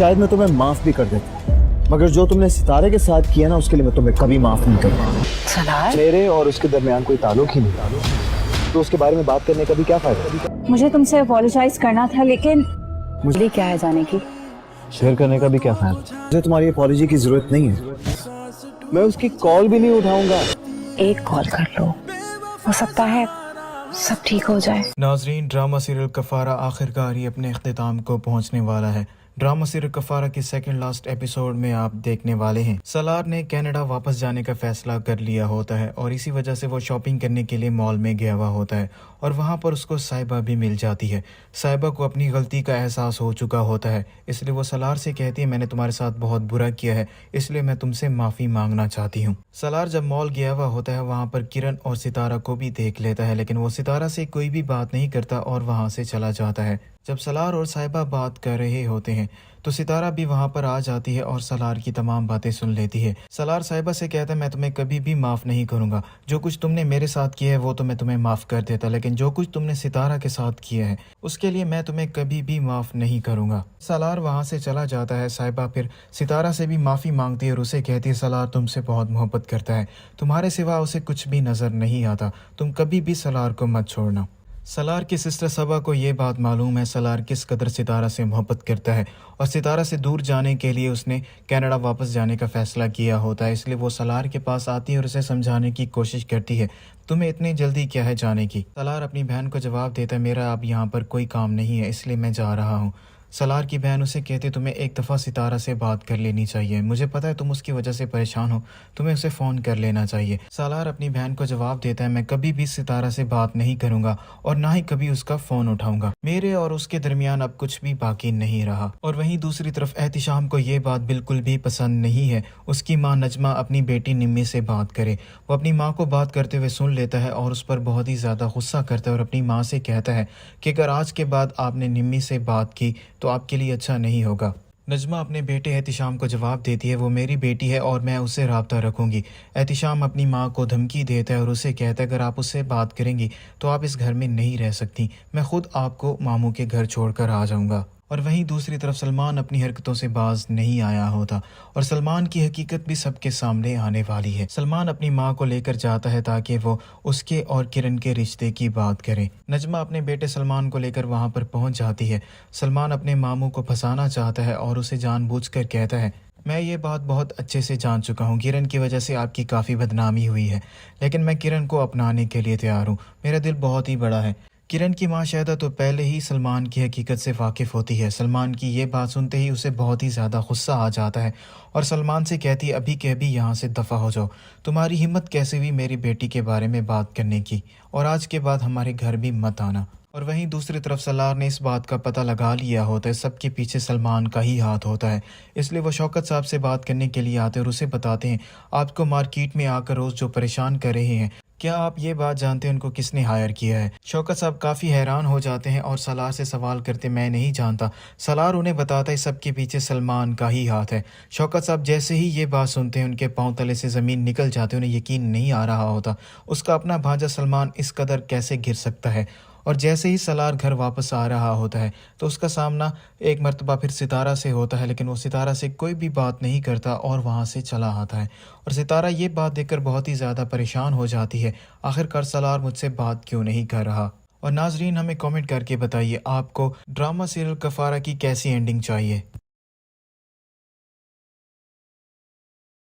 शायद मैं तुम्हें माफ भी कर देता, मगर जो तुमने सितारे के साथ किया ना उसके लिए मैं तुम्हें कभी माफ नहीं करूंगा। सलार, मेरे और उसके दरमियान कोई ताल्लुक ही नहीं, तो उसके बारे में बात करने का भी क्या फायदा। मुझे तुमसे अपोलोजाइज करना था, लेकिन मुझे क्या है जाने की। शेयर करने का भी क्या फायदा। मुझे तुम्हारी अपॉलॉजी की जरूरत नहीं है, मैं उसकी कॉल भी नहीं उठाऊंगा। एक कॉल कर लो, हो सकता है सब ठीक हो जाए। नाजरीन, ड्रामा सीरियल कफारा आखिरकार ही अपने अख्तिताम को पहुंचने वाला है। ड्रामा सीरियल कफारा के सेकंड लास्ट एपिसोड में आप देखने वाले हैं सलार ने कनाडा वापस जाने का फैसला कर लिया होता है और इसी वजह से वो शॉपिंग करने के लिए मॉल में गया हुआ होता है और वहाँ पर उसको साहिबा भी मिल जाती है। साहिबा को अपनी गलती का एहसास हो चुका होता है, इसलिए वो सलार से कहती है मैंने तुम्हारे साथ बहुत बुरा किया है, इसलिए मैं तुमसे माफ़ी मांगना चाहती हूँ। सलार जब मॉल गया हुआ होता है वहाँ पर किरण और सितारा को भी देख लेता है, लेकिन वो सितारा से कोई भी बात नहीं करता और वहाँ से चला जाता है। जब सलार और साहिबा बात कर रहे होते हैं तो सितारा भी वहाँ पर आ जाती है और सलार की तमाम बातें सुन लेती है। सलार साहिबा से कहता है मैं तुम्हें कभी भी माफ़ नहीं करूँगा, जो कुछ तुमने मेरे साथ किया है वो तो मैं तुम्हें माफ़ कर देता, लेकिन जो कुछ तुमने सितारा के साथ किया है उसके लिए मैं तुम्हें कभी भी माफ़ नहीं करूँगा। सलार वहाँ से चला जाता है। साहिबा फिर सितारा से भी माफ़ी मांगती है और उसे कहती है सलार तुमसे बहुत मोहब्बत करता है, तुम्हारे सिवा उसे कुछ भी नज़र नहीं आता, तुम कभी भी सलार को मत छोड़ना। सलार की सिस्टर सबा को ये बात मालूम है सलार किस कदर सितारा से मोहब्बत करता है और सितारा से दूर जाने के लिए उसने कनाडा वापस जाने का फ़ैसला किया होता है, इसलिए वो सलार के पास आती है और उसे समझाने की कोशिश करती है तुम्हें इतनी जल्दी क्या है जाने की। सलार अपनी बहन को जवाब देता है मेरा अब यहाँ पर कोई काम नहीं है इसलिए मैं जा रहा हूँ। सलार की बहन उसे कहती तुम्हें एक दफ़ा सितारा से बात कर लेनी चाहिए, मुझे पता है तुम उसकी वजह से परेशान हो, तुम्हें उसे फ़ोन कर लेना चाहिए। सलार अपनी बहन को जवाब देता है मैं कभी भी सितारा से बात नहीं करूंगा और ना ही कभी उसका फ़ोन उठाऊंगा, मेरे और उसके दरमियान अब कुछ भी बाकी नहीं रहा। और वहीं दूसरी तरफ एहतिशाम को ये बात बिल्कुल भी पसंद नहीं है उसकी माँ नजमा अपनी बेटी निम्मी से बात करे। वो अपनी माँ को बात करते हुए सुन लेता है और उस पर बहुत ही ज़्यादा गुस्सा करता है और अपनी माँ से कहता है कि अगर आज के बाद आपने निम्मी से बात की तो आपके लिए अच्छा नहीं होगा। नजमा अपने बेटे एहतिशाम को जवाब देती है वो मेरी बेटी है और मैं उससे राब्ता रखूंगी। एहतिशाम अपनी माँ को धमकी देता है और उसे कहता है अगर आप उससे बात करेंगी तो आप इस घर में नहीं रह सकती, मैं खुद आपको मामू के घर छोड़कर आ जाऊंगा। और वहीं दूसरी तरफ सलमान अपनी हरकतों से बाज नहीं आया होता और सलमान की हकीकत भी सबके सामने आने वाली है। सलमान अपनी माँ को लेकर जाता है ताकि वो उसके और किरण के रिश्ते की बात करे। नजमा अपने बेटे सलमान को लेकर वहाँ पर पहुँच जाती है। सलमान अपने मामू को फंसाना चाहता है और उसे जानबूझकर कहता है मैं ये बात बहुत अच्छे से जान चुका हूँ, किरण की वजह से आपकी काफ़ी बदनामी हुई है, लेकिन मैं किरण को अपनाने के लिए तैयार हूँ, मेरा दिल बहुत ही बड़ा है। किरण की माँ शायदा तो पहले ही सलमान की हकीकत से वाकिफ़ होती है। सलमान की ये बात सुनते ही उसे बहुत ही ज़्यादा गुस्सा आ जाता है और सलमान से कहती है अभी के अभी यहाँ से दफ़ा हो जाओ, तुम्हारी हिम्मत कैसे हुई मेरी बेटी के बारे में बात करने की, और आज के बाद हमारे घर भी मत आना। और वहीं दूसरी तरफ सलार ने इस बात का पता लगा लिया होता है सबके पीछे सलमान का ही हाथ होता है, इसलिए वो शौकत साहब से बात करने के लिए आते हैं और उसे बताते हैं आपको मार्केट में आकर रोज़ जो परेशान कर रहे हैं, क्या आप ये बात जानते हैं उनको किसने हायर किया है। शौकत साहब काफ़ी हैरान हो जाते हैं और सलार से सवाल करते मैं नहीं जानता। सलार उन्हें बताता है सबके पीछे सलमान का ही हाथ है। शौकत साहब जैसे ही ये बात सुनते हैं उनके पांव तले से ज़मीन निकल जाते हैं, उन्हें यकीन नहीं आ रहा होता उसका अपना भांजा सलमान इस कदर कैसे गिर सकता है। और जैसे ही सलार घर वापस आ रहा होता है तो उसका सामना एक मर्तबा फिर सितारा से होता है, लेकिन वो सितारा से कोई भी बात नहीं करता और वहाँ से चला आता है। और सितारा ये बात देखकर बहुत ही ज़्यादा परेशान हो जाती है, आखिरकार सलार मुझसे बात क्यों नहीं कर रहा। और नाजरीन हमें कमेंट करके बताइए आपको ड्रामा सीरियल कफारा की कैसी एंडिंग चाहिए।